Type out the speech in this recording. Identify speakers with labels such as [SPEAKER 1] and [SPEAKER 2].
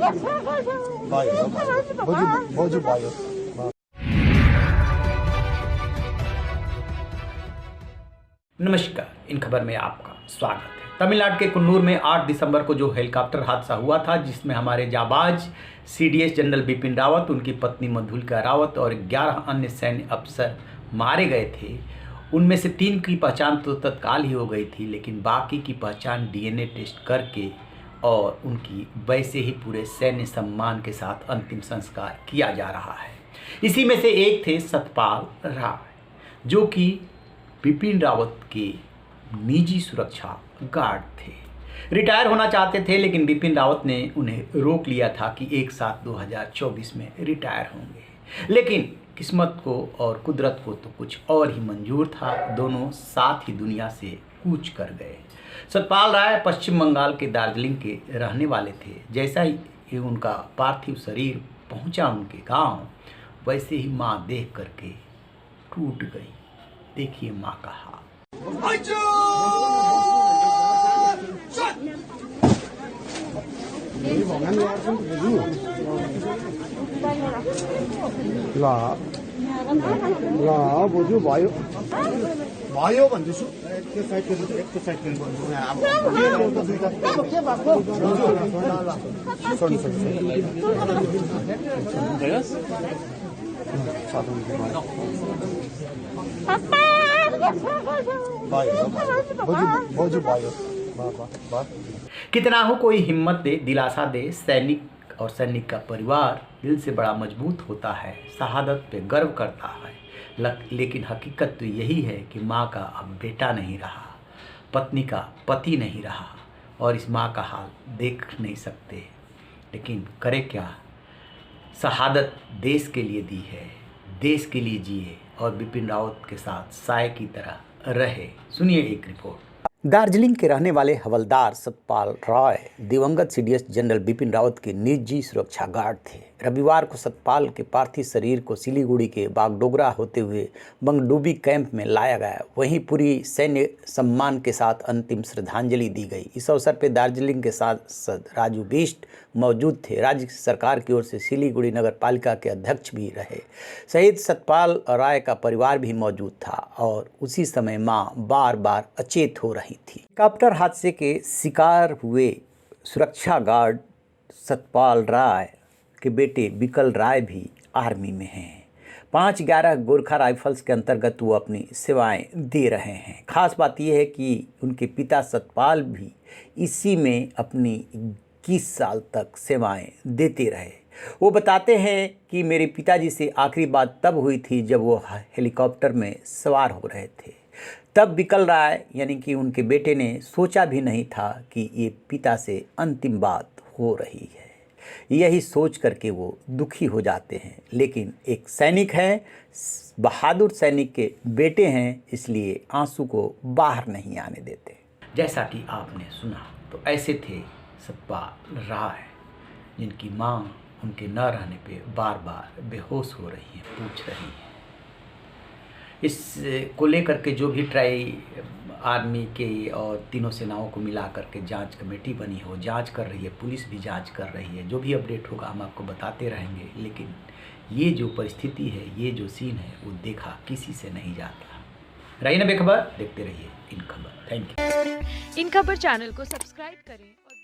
[SPEAKER 1] नमस्कार, इन खबर में आपका स्वागत है। तमिलनाडु के कुन्नूर में 8 दिसंबर को जो हेलीकॉप्टर हादसा हुआ था, जिसमें हमारे जाबाज सीडीएस जनरल बिपिन रावत, उनकी पत्नी मधुलिका रावत और 11 अन्य सैन्य अफसर मारे गए थे। उनमें से 3 की पहचान तो तत्काल ही हो गई थी, लेकिन बाकी की पहचान डीएनए टेस्ट करके और उनकी वैसे ही पूरे सैन्य सम्मान के साथ अंतिम संस्कार किया जा रहा है। इसी में से एक थे सतपाल राय, जो कि बिपिन रावत के निजी सुरक्षा गार्ड थे। रिटायर होना चाहते थे, लेकिन बिपिन रावत ने उन्हें रोक लिया था कि 1/7/2024 में रिटायर होंगे। लेकिन किस्मत को और कुदरत को तो कुछ और ही मंजूर था। दोनों साथ ही दुनिया से कूच कर गए। सतपाल राय पश्चिम बंगाल के दार्जिलिंग के रहने वाले थे। जैसा ही उनका पार्थिव शरीर पहुंचा उनके गांव, वैसे ही माँ देख करके टूट गई। देखिए माँ का हाल।
[SPEAKER 2] बोजू वायु वायु भन्दैछु त्यो साइडको एकको साइडको
[SPEAKER 1] कितना हो कोई हिम्मत दे, दिलासा दे। सैनिक और सैनिक का परिवार दिल से बड़ा मजबूत होता है, शहादत पे गर्व करता है। लेकिन हकीकत तो यही है कि माँ का अब बेटा नहीं रहा, पत्नी का पति नहीं रहा, और इस माँ का हाल देख नहीं सकते। लेकिन करे क्या, शहादत देश के लिए दी है, देश के लिए जिए और बिपिन रावत के साथ साय की तरह रहे। सुनिए एक रिपोर्ट। दार्जिलिंग के रहने वाले हवलदार सतपाल राय दिवंगत सीडीएस जनरल बिपिन रावत के निजी सुरक्षा गार्ड थे। रविवार को सतपाल के पार्थिव शरीर को सिलीगुड़ी के बागडोगरा होते हुए बंगडूबी कैंप में लाया गया। वहीं पूरी सैन्य सम्मान के साथ अंतिम श्रद्धांजलि दी गई। इस अवसर पर दार्जिलिंग के सांसद राजू बिष्ट मौजूद थे। राज्य सरकार की ओर से सिलीगुड़ी नगर पालिका के अध्यक्ष भी रहे। शहीद सतपाल राय का परिवार भी मौजूद था और उसी समय मां बार बार अचेत हो रही थी। हेलीकॉप्टर हादसे के शिकार हुए सुरक्षा गार्ड सतपाल राय के बेटे विकल राय भी आर्मी में हैं। 511 गोरखा राइफल्स के अंतर्गत वो अपनी सेवाएं दे रहे हैं। खास बात यह है कि उनके पिता सतपाल भी इसी में अपनी 21 साल तक सेवाएं देते रहे। वो बताते हैं कि मेरे पिताजी से आखिरी बात तब हुई थी जब वो हेलीकॉप्टर में सवार हो रहे थे। तब विकल राय यानी कि उनके बेटे ने सोचा भी नहीं था कि ये पिता से अंतिम बात हो रही है। यही सोच करके वो दुखी हो जाते हैं। लेकिन एक सैनिक है, बहादुर सैनिक के बेटे हैं, इसलिए आंसू को बाहर नहीं आने देते। जैसा कि आपने सुना, तो ऐसे थे सतपाल राय, जिनकी माँ उनके न रहने पे बार बार बेहोश हो रही हैं, पूछ रही हैं। इस को लेकर के जो भी ट्राई आर्मी के और तीनों सेनाओं को मिला करके जांच कमेटी बनी हो, जांच कर रही है, पुलिस भी जांच कर रही है। जो भी अपडेट होगा हम आपको बताते रहेंगे। लेकिन ये जो परिस्थिति है, ये जो सीन है, वो देखा किसी से नहीं जाता। रहिए ना बेखबर, देखते रहिए इन खबर। Thank you.
[SPEAKER 3] इन खबर चैनल को सब्सक्राइब करें और